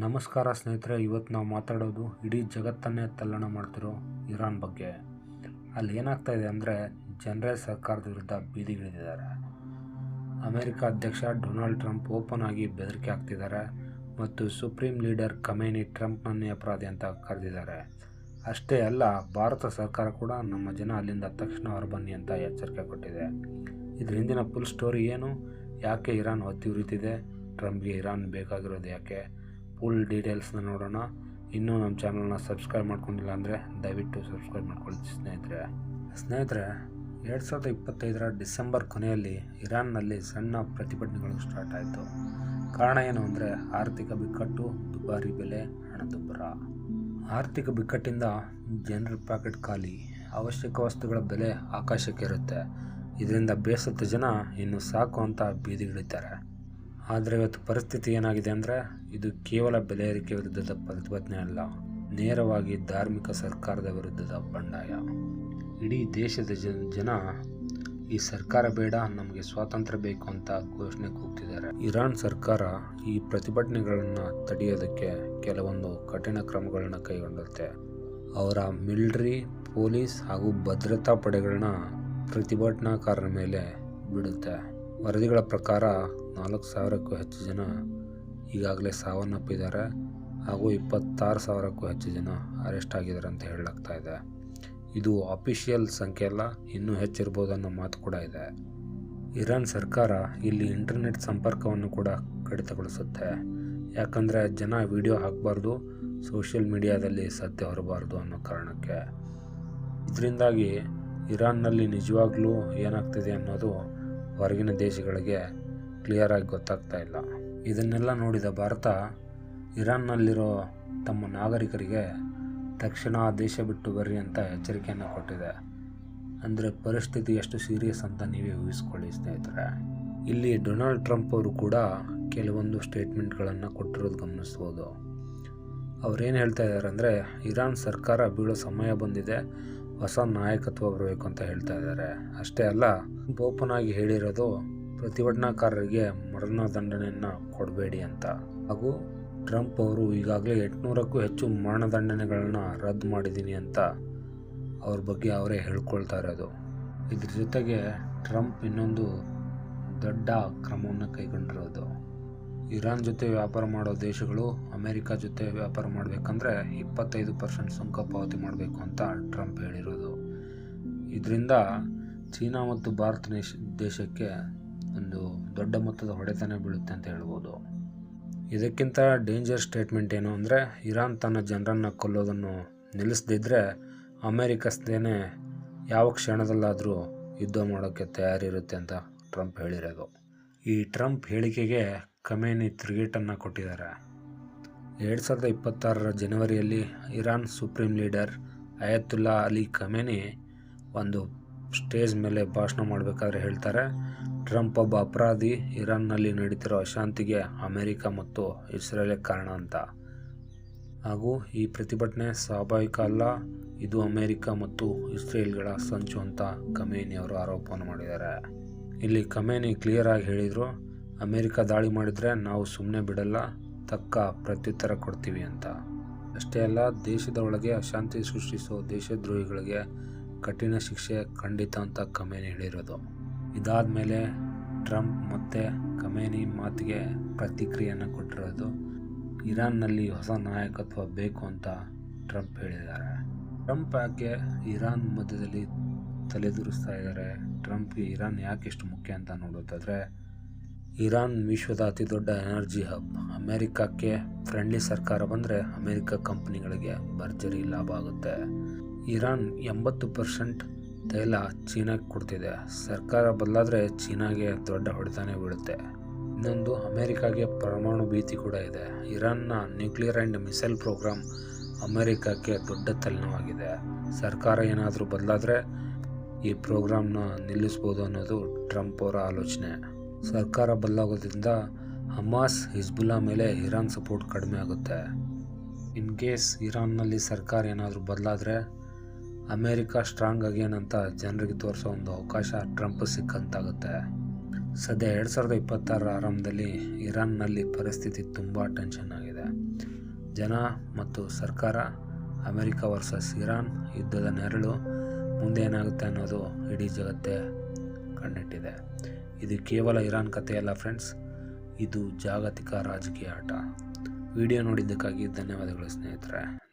ನಮಸ್ಕಾರ ಸ್ನೇಹಿತರೆ, ಇವತ್ತು ನಾವು ಮಾತಾಡೋದು ಇಡೀ ಜಗತ್ತನ್ನೇ ತಲ್ಲಣ ಮಾಡ್ತಿರೋ ಇರಾನ್ ಬಗ್ಗೆ. ಅಲ್ಲಿ ಏನಾಗ್ತಾ ಇದೆ ಅಂದರೆ, ಜನರೇ ಸರ್ಕಾರದ ವಿರುದ್ಧ ಬೀದಿಗಿಳಿದಿದ್ದಾರೆ. ಅಮೆರಿಕ ಅಧ್ಯಕ್ಷ ಡೊನಾಲ್ಡ್ ಟ್ರಂಪ್ ಓಪನ್ ಆಗಿ ಬೆದರಿಕೆ ಹಾಕ್ತಿದ್ದಾರೆ ಮತ್ತು ಸುಪ್ರೀಂ ಲೀಡರ್ ಖಮೇನಿ ಟ್ರಂಪ್ನನ್ನೇ ಅಪರಾಧಿ ಅಂತ ಕರೆದಿದ್ದಾರೆ. ಅಷ್ಟೇ ಅಲ್ಲ, ಭಾರತ ಸರ್ಕಾರ ಕೂಡ ನಮ್ಮ ಜನ ಅಲ್ಲಿಂದ ತಕ್ಷಣ ಹೊರಬನ್ನಿ ಅಂತ ಎಚ್ಚರಿಕೆ ಕೊಟ್ಟಿದೆ. ಇದ್ರ ಹಿಂದಿನ ಫುಲ್ ಸ್ಟೋರಿ ಏನು, ಯಾಕೆ ಇರಾನ್ ಹೊತ್ತಿ ಉರಿತಿದೆ, ಟ್ರಂಪ್ಗೆ ಇರಾನ್ ಬೇಕಾಗಿರೋದು ಯಾಕೆ, ಫುಲ್ ಡೀಟೇಲ್ಸ್ನ ನೋಡೋಣ. ಇನ್ನೂ ನಮ್ಮ ಚಾನಲ್ನ ಸಬ್ಸ್ಕ್ರೈಬ್ ಮಾಡ್ಕೊಂಡಿಲ್ಲ ಅಂದರೆ ದಯವಿಟ್ಟು ಸಬ್ಸ್ಕ್ರೈಬ್ ಮಾಡ್ಕೊಳ್ಳಿ ಸ್ನೇಹಿತರೆ. 2025 ಡಿಸೆಂಬರ್ ಕೊನೆಯಲ್ಲಿ ಇರಾನ್ನಲ್ಲಿ ಸಣ್ಣ ಪ್ರತಿಭಟನೆಗಳು ಸ್ಟಾರ್ಟ್ ಆಯಿತು. ಕಾರಣ ಏನು ಅಂದರೆ, ಆರ್ಥಿಕ ಬಿಕ್ಕಟ್ಟು, ದುಬಾರಿ ಬೆಲೆ, ಹಣದುಬ್ಬರ. ಆರ್ಥಿಕ ಬಿಕ್ಕಟ್ಟಿಂದ ಜನರ ಪಾಕೆಟ್ ಖಾಲಿ, ಅವಶ್ಯಕ ವಸ್ತುಗಳ ಬೆಲೆ ಆಕಾಶಕ್ಕೇರುತ್ತೆ. ಇದರಿಂದ ಬೇಸತ್ತ ಜನ ಇನ್ನು ಸಾಕು ಅಂತ ಬೀದಿಗಿಳಿತಾರೆ. ಆದರೆ ಇವತ್ತು ಪರಿಸ್ಥಿತಿ ಏನಾಗಿದೆ ಅಂದರೆ, ಇದು ಕೇವಲ ಬೆಲೆ ಏರಿಕೆ ವಿರುದ್ಧದ ಪ್ರತಿಭಟನೆ ಅಲ್ಲ, ನೇರವಾಗಿ ಧಾರ್ಮಿಕ ಸರ್ಕಾರದ ವಿರುದ್ಧದ ಬಂಡಾಯ. ಇಡೀ ದೇಶದ ಜನ ಈ ಸರ್ಕಾರ ಬೇಡ, ನಮಗೆ ಸ್ವಾತಂತ್ರ್ಯ ಬೇಕು ಅಂತ ಘೋಷಣೆ ಕೂಗ್ತಿದ್ದಾರೆ. ಇರಾನ್ ಸರ್ಕಾರ ಈ ಪ್ರತಿಭಟನೆಗಳನ್ನು ತಡೆಯೋದಕ್ಕೆ ಕೆಲವೊಂದು ಕಠಿಣ ಕ್ರಮಗಳನ್ನು ಕೈಗೊಂಡುತ್ತೆ. ಅವರ ಮಿಲಿಟರಿ, ಪೊಲೀಸ್ ಹಾಗೂ ಭದ್ರತಾ ಪಡೆಗಳನ್ನ ಪ್ರತಿಭಟನಾಕಾರರ ಮೇಲೆ ಬಿಡುತ್ತೆ. ವರದಿಗಳ ಪ್ರಕಾರ 4,000ಕ್ಕೂ ಹೆಚ್ಚು ಜನ ಈಗಾಗಲೇ ಸಾವನ್ನಪ್ಪಿದ್ದಾರೆ ಹಾಗೂ 26,000ಕ್ಕೂ ಹೆಚ್ಚು ಜನ ಅರೆಸ್ಟ್ ಆಗಿದ್ದಾರೆ ಅಂತ ಹೇಳಲಾಗ್ತಾ ಇದೆ. ಇದು ಅಫಿಷಿಯಲ್ ಸಂಖ್ಯೆ ಅಲ್ಲ, ಇನ್ನೂ ಹೆಚ್ಚಿರ್ಬೋದು ಅನ್ನೋ ಮಾತು ಕೂಡ ಇದೆ. ಇರಾನ್ ಸರ್ಕಾರ ಇಲ್ಲಿ ಇಂಟರ್ನೆಟ್ ಸಂಪರ್ಕವನ್ನು ಕೂಡ ಕಡಿತಗೊಳಿಸುತ್ತೆ. ಯಾಕಂದರೆ ಜನ ವಿಡಿಯೋ ಹಾಕಬಾರ್ದು, ಸೋಷಿಯಲ್ ಮೀಡಿಯಾದಲ್ಲಿ ಸತ್ಯ ಹೊರಬಾರ್ದು ಅನ್ನೋ ಕಾರಣಕ್ಕೆ. ಇದರಿಂದಾಗಿ ಇರಾನ್ನಲ್ಲಿ ನಿಜವಾಗ್ಲೂ ಏನಾಗ್ತಿದೆ ಅನ್ನೋದು ಹೊರಗಿನ ದೇಶಗಳಿಗೆ ಕ್ಲಿಯರಾಗಿ ಗೊತ್ತಾಗ್ತಾ ಇಲ್ಲ. ಇದನ್ನೆಲ್ಲ ನೋಡಿದ ಭಾರತ ಇರಾನ್ನಲ್ಲಿರೋ ತಮ್ಮ ನಾಗರಿಕರಿಗೆ ತಕ್ಷಣ ದೇಶ ಬಿಟ್ಟು ಬರ್ರಿ ಅಂತ ಎಚ್ಚರಿಕೆಯನ್ನು ಕೊಟ್ಟಿದೆ. ಅಂದರೆ ಪರಿಸ್ಥಿತಿ ಎಷ್ಟು ಸೀರಿಯಸ್ ಅಂತ ನೀವೇ ಊಹಿಸ್ಕೊಳ್ಳಿ ಸ್ನೇಹಿತರೆ. ಇಲ್ಲಿ ಡೊನಾಲ್ಡ್ ಟ್ರಂಪ್ ಅವರು ಕೂಡ ಕೆಲವೊಂದು ಸ್ಟೇಟ್ಮೆಂಟ್ಗಳನ್ನು ಕೊಟ್ಟಿರೋದು ಗಮನಿಸ್ಬೋದು. ಅವರೇನು ಹೇಳ್ತಾ ಇದ್ದಾರೆ ಅಂದರೆ, ಇರಾನ್ ಸರ್ಕಾರ ಬೀಳೋ ಸಮಯ ಬಂದಿದೆ, ಹೊಸ ನಾಯಕತ್ವ ಬರಬೇಕು ಅಂತ ಹೇಳ್ತಾ ಇದ್ದಾರೆ. ಅಷ್ಟೇ ಅಲ್ಲ, ಓಪನ್ ಆಗಿ ಹೇಳಿರೋದು ಪ್ರತಿಭಟನಾಕಾರರಿಗೆ ಮರಣದಂಡನೆಯನ್ನು ಕೊಡಬೇಡಿ ಅಂತ. ಹಾಗೂ ಟ್ರಂಪ್ ಅವರು ಈಗಾಗಲೇ 800ಕ್ಕೂ ಹೆಚ್ಚು ಮರಣದಂಡನೆಗಳನ್ನ ರದ್ದು ಮಾಡಿದ್ದೀನಿ ಅಂತ ಅವ್ರ ಬಗ್ಗೆ ಅವರೇ ಹೇಳ್ಕೊಳ್ತಾ ಇರೋದು. ಇದ್ರ ಜೊತೆಗೆ ಟ್ರಂಪ್ ಇನ್ನೊಂದು ದೊಡ್ಡ ಕ್ರಮವನ್ನು ಕೈಗೊಂಡಿರೋದು. ಇರಾನ್ ಜೊತೆ ವ್ಯಾಪಾರ ಮಾಡೋ ದೇಶಗಳು ಅಮೆರಿಕ ಜೊತೆ ವ್ಯಾಪಾರ ಮಾಡಬೇಕಂದ್ರೆ 25% ಸುಂಕ ಪಾವತಿ ಮಾಡಬೇಕು ಅಂತ ಟ್ರಂಪ್ ಹೇಳಿರೋದು. ಇದರಿಂದ ಚೀನಾ ಮತ್ತು ಭಾರತ ದೇಶಕ್ಕೆ ಒಂದು ದೊಡ್ಡ ಮೊತ್ತದ ಹೊಡೆತನೇ ಬೀಳುತ್ತೆ ಅಂತ ಹೇಳ್ಬೋದು. ಇದಕ್ಕಿಂತ ಡೇಂಜರ್ ಸ್ಟೇಟ್ಮೆಂಟ್ ಏನು ಅಂದರೆ, ಇರಾನ್ ತನ್ನ ಜನರನ್ನು ಕೊಲ್ಲೋದನ್ನು ನಿಲ್ಲಿಸದಿದ್ದರೆ ಅಮೆರಿಕ ಸೇನೆ ಯಾವ ಕ್ಷಣದಲ್ಲಾದರೂ ಯುದ್ಧ ಮಾಡೋಕ್ಕೆ ತಯಾರಿರುತ್ತೆ ಅಂತ ಟ್ರಂಪ್ ಹೇಳಿರೋದು. ಈ ಟ್ರಂಪ್ ಹೇಳಿಕೆಗೆ ಖಮೇನಿ ತಿರುಗೇಟನ್ನು ಕೊಟ್ಟಿದ್ದಾರೆ. 2026 ಜನವರಿಯಲ್ಲಿ Iran supreme leader Ayatollah Ali Khamenei ಒಂದು ಸ್ಟೇಜ್ ಮೇಲೆ ಭಾಷಣ ಮಾಡಬೇಕಾದ್ರೆ ಹೇಳ್ತಾರೆ, ಟ್ರಂಪ್ ಒಬ್ಬ ಅಪರಾಧಿ, ಇರಾನ್ನಲ್ಲಿ ನಡೀತಿರೋ ಅಶಾಂತಿಗೆ ಅಮೆರಿಕ ಮತ್ತು ಇಸ್ರೇಲೇ ಕಾರಣ ಅಂತ. ಹಾಗೂ ಈ ಪ್ರತಿಭಟನೆ ಸ್ವಾಭಾವಿಕ ಅಲ್ಲ, ಇದು ಅಮೆರಿಕ ಮತ್ತು ಇಸ್ರೇಲ್ಗಳ ಸಂಚು ಅಂತ ಖಮೇನಿ ಅವರು ಆರೋಪವನ್ನು ಮಾಡಿದ್ದಾರೆ. ಇಲ್ಲಿ ಖಮೇನಿ ಕ್ಲಿಯರ್ ಆಗಿ ಹೇಳಿದರು, ಅಮೆರಿಕ ದಾಳಿ ಮಾಡಿದರೆ ನಾವು ಸುಮ್ಮನೆ ಬಿಡಲ್ಲ, ತಕ್ಕ ಪ್ರತ್ಯುತ್ತರ ಕೊಡ್ತೀವಿ ಅಂತ. ಅಷ್ಟೇ ಅಲ್ಲ, ದೇಶದ ಒಳಗೆ ಅಶಾಂತಿ ಸೃಷ್ಟಿಸೋ ದೇಶದ್ರೋಹಿಗಳಿಗೆ ಕಠಿಣ ಶಿಕ್ಷೆ ಖಂಡಿತ ಅಂತ ಖಮೇನಿ ಹೇಳಿರೋದು. ಇದಾದ ಮೇಲೆ ಟ್ರಂಪ್ ಮತ್ತೆ ಖಮೇನಿ ಮಾತಿಗೆ ಪ್ರತಿಕ್ರಿಯೆಯನ್ನು ಕೊಟ್ಟಿರೋದು. ಇರಾನ್ನಲ್ಲಿ ಹೊಸ ನಾಯಕತ್ವ ಬೇಕು ಅಂತ ಟ್ರಂಪ್ ಹೇಳಿದ್ದಾರೆ. ಟ್ರಂಪ್ ಯಾಕೆ ಇರಾನ್ ಮಧ್ಯದಲ್ಲಿ ತಲೆದೂರಿಸ್ತಾ ಇದ್ದಾರೆ, ಟ್ರಂಪ್ಗೆ ಇರಾನ್ ಯಾಕೆ ಇಷ್ಟು ಮುಖ್ಯ ಅಂತ ನೋಡೋದಾದರೆ, ಇರಾನ್ ವಿಶ್ವದ ಅತಿ ದೊಡ್ಡ ಎನರ್ಜಿ ಹಬ್. ಅಮೆರಿಕಕ್ಕೆ ಫ್ರೆಂಡ್ಲಿ ಸರ್ಕಾರ ಬಂದರೆ ಅಮೆರಿಕ ಕಂಪನಿಗಳಿಗೆ ಭರ್ಜರಿ ಲಾಭ ಆಗುತ್ತೆ. ಇರಾನ್ 80% ತೈಲ ಚೀನಾಗೆ ಕೊಡ್ತಿದೆ. ಸರ್ಕಾರ ಬದಲಾದರೆ ಚೀನಾಗೆ ದೊಡ್ಡ ಹೊಡೆತನೇ ಬೀಳುತ್ತೆ. ಇನ್ನೊಂದು, ಅಮೆರಿಕಾಗೆ ಪರಮಾಣು ಭೀತಿ ಕೂಡ ಇದೆ. ಇರಾನ್ನ ನ್ಯೂಕ್ಲಿಯರ್ ಆ್ಯಂಡ್ ಮಿಸೈಲ್ ಪ್ರೋಗ್ರಾಮ್ ಅಮೆರಿಕಕ್ಕೆ ದೊಡ್ಡ ತಲೆನೋವಾಗಿದೆ. ಸರ್ಕಾರ ಏನಾದರೂ ಬದಲಾದರೆ ಈ ಪ್ರೋಗ್ರಾಮ್ನ ನಿಲ್ಲಿಸ್ಬೋದು ಅನ್ನೋದು ಟ್ರಂಪ್ ಅವರ ಆಲೋಚನೆ. ಸರ್ಕಾರ ಬದಲಾಗೋದ್ರಿಂದ ಹಮಾಸ್, ಹಿಜ್ಬುಲ್ಲಾ ಮೇಲೆ ಇರಾನ್ ಸಪೋರ್ಟ್ ಕಡಿಮೆ ಆಗುತ್ತೆ. ಇನ್ ಕೇಸ್ ಇರಾನ್ನಲ್ಲಿ ಸರ್ಕಾರ ಏನಾದರೂ ಬದಲಾದರೆ ಅಮೇರಿಕ ಸ್ಟ್ರಾಂಗ್ ಅಗೇನ್ ಅಂತ ಜನರಿಗೆ ತೋರಿಸೋ ಒಂದು ಅವಕಾಶ ಟ್ರಂಪ್ ಸಿಕ್ಕಂತಾಗುತ್ತೆ. ಸದ್ಯ 2026 ಆರಂಭದಲ್ಲಿ ಇರಾನ್ನಲ್ಲಿ ಪರಿಸ್ಥಿತಿ ತುಂಬ ಟೆನ್ಷನ್ ಆಗಿದೆ. ಜನ ಮತ್ತು ಸರ್ಕಾರ ಅಮೆರಿಕ ವರ್ಸಸ್ ಇರಾನ್ ಯುದ್ಧದ ನೆರಳು ಮುಂದೆ ಏನಾಗುತ್ತೆ ಅನ್ನೋದು ಇಡೀ ಜಗತ್ತೇ ಕಣ್ಣಿಟ್ಟಿದೆ. ಇದು ಕೇವಲ ಇರಾನ್ ಕಥೆಯಲ್ಲ ಫ್ರೆಂಡ್ಸ್, ಇದು ಜಾಗತಿಕ ರಾಜಕೀಯ ಆಟ. ವಿಡಿಯೋ ನೋಡಿದ್ದಕ್ಕಾಗಿ ಧನ್ಯವಾದಗಳು ಸ್ನೇಹಿತರೆ.